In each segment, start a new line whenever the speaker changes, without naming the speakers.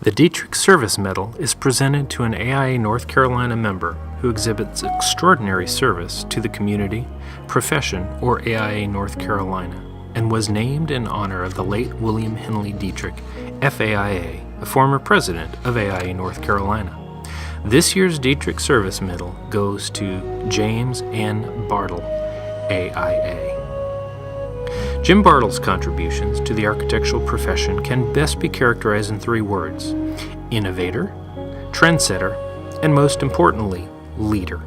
The Deitrick Service Medal is presented to an AIA North Carolina member who exhibits extraordinary service to the community, profession, or AIA North Carolina, and was named in honor of the late William Henley Deitrick, FAIA, a former president of AIA North Carolina. This year's Deitrick Service Medal goes to James N. Bartl, AIA. Jim Bartl's contributions to the architectural profession can best be characterized in three words: innovator, trendsetter, and most importantly, leader.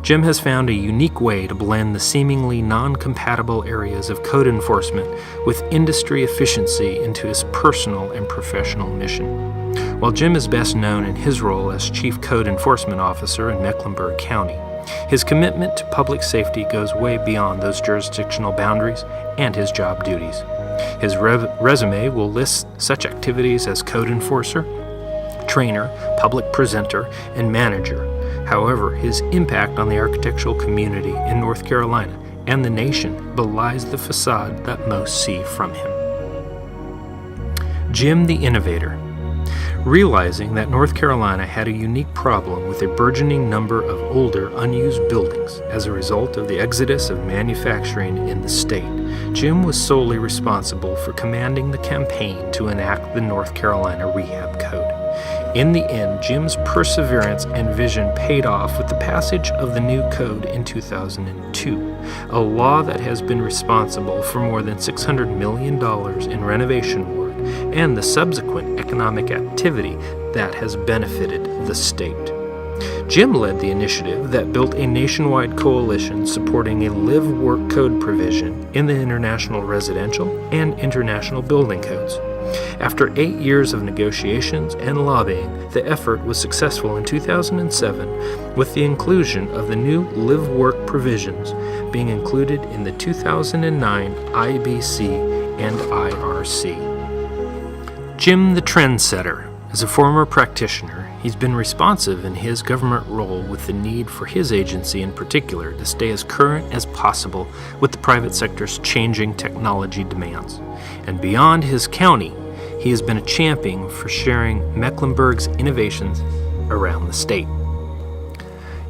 Jim has found a unique way to blend the seemingly non-compatible areas of code enforcement with industry efficiency into his personal and professional mission. While Jim is best known in his role as Chief Code Enforcement Officer in Mecklenburg County, his commitment to public safety goes way beyond those jurisdictional boundaries and his job duties. His resume will list such activities as code enforcer, trainer, public presenter, and manager. However, his impact on the architectural community in North Carolina and the nation belies the facade that most see from him. Jim the Innovator. Realizing that North Carolina had a unique problem with a burgeoning number of older, unused buildings as a result of the exodus of manufacturing in the state, Jim was solely responsible for commanding the campaign to enact the North Carolina Rehab Code. In the end, Jim's perseverance and vision paid off with the passage of the new code in 2002, a law that has been responsible for more than $600 million in renovation work and the subsequent economic activity that has benefited the state. Jim led the initiative that built a nationwide coalition supporting a live-work code provision in the international residential and international building codes. After 8 years of negotiations and lobbying, the effort was successful in 2007 with the inclusion of the new live-work provisions being included in the 2009 IBC and IRC. Jim the Trendsetter. As a former practitioner, he's been responsive in his government role with the need for his agency in particular to stay as current as possible with the private sector's changing technology demands. And beyond his county, he has been a champion for sharing Mecklenburg's innovations around the state.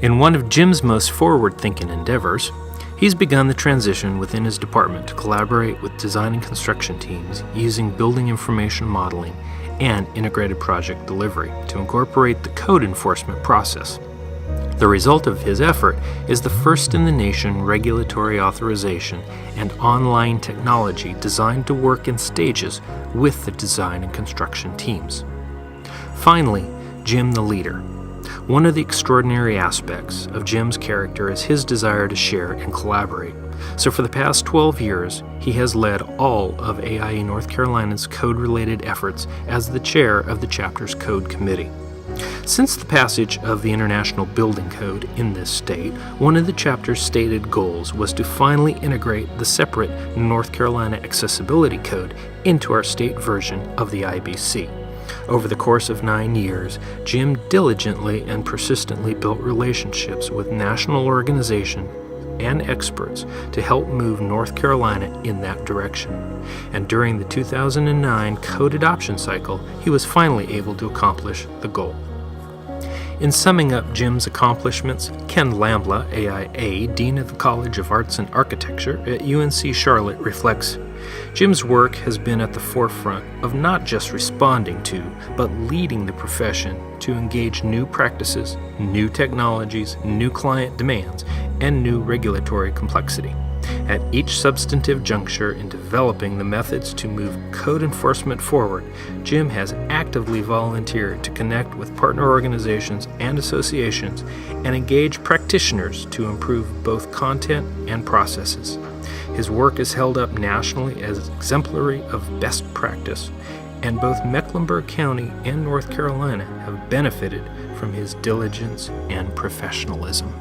In one of Jim's most forward-thinking endeavors, he's begun the transition within his department to collaborate with design and construction teams using building information modeling and integrated project delivery to incorporate the code enforcement process. The result of his effort is the first in the nation regulatory authorization and online technology designed to work in stages with the design and construction teams. Finally, Jim the Leader. One of the extraordinary aspects of Jim's character is his desire to share and collaborate. So for the past 12 years, he has led all of AIA North Carolina's code-related efforts as the chair of the chapter's code committee. Since the passage of the International Building Code in this state, one of the chapter's stated goals was to finally integrate the separate North Carolina Accessibility Code into our state version of the IBC. Over the course of 9 years, Jim diligently and persistently built relationships with national organizations and experts to help move North Carolina in that direction. And during the 2009 code adoption cycle, he was finally able to accomplish the goal. In summing up Jim's accomplishments, Ken Lambla, AIA, Dean of the College of Arts and Architecture at UNC Charlotte, reflects, Jim's work has been at the forefront of not just responding to, but leading the profession to engage new practices, new technologies, new client demands, and new regulatory complexity. At each substantive juncture in developing the methods to move code enforcement forward, Jim has actively volunteered to connect with partner organizations and associations and engage practitioners to improve both content and processes. His work is held up nationally as exemplary of best practice, and both Mecklenburg County and North Carolina have benefited from his diligence and professionalism.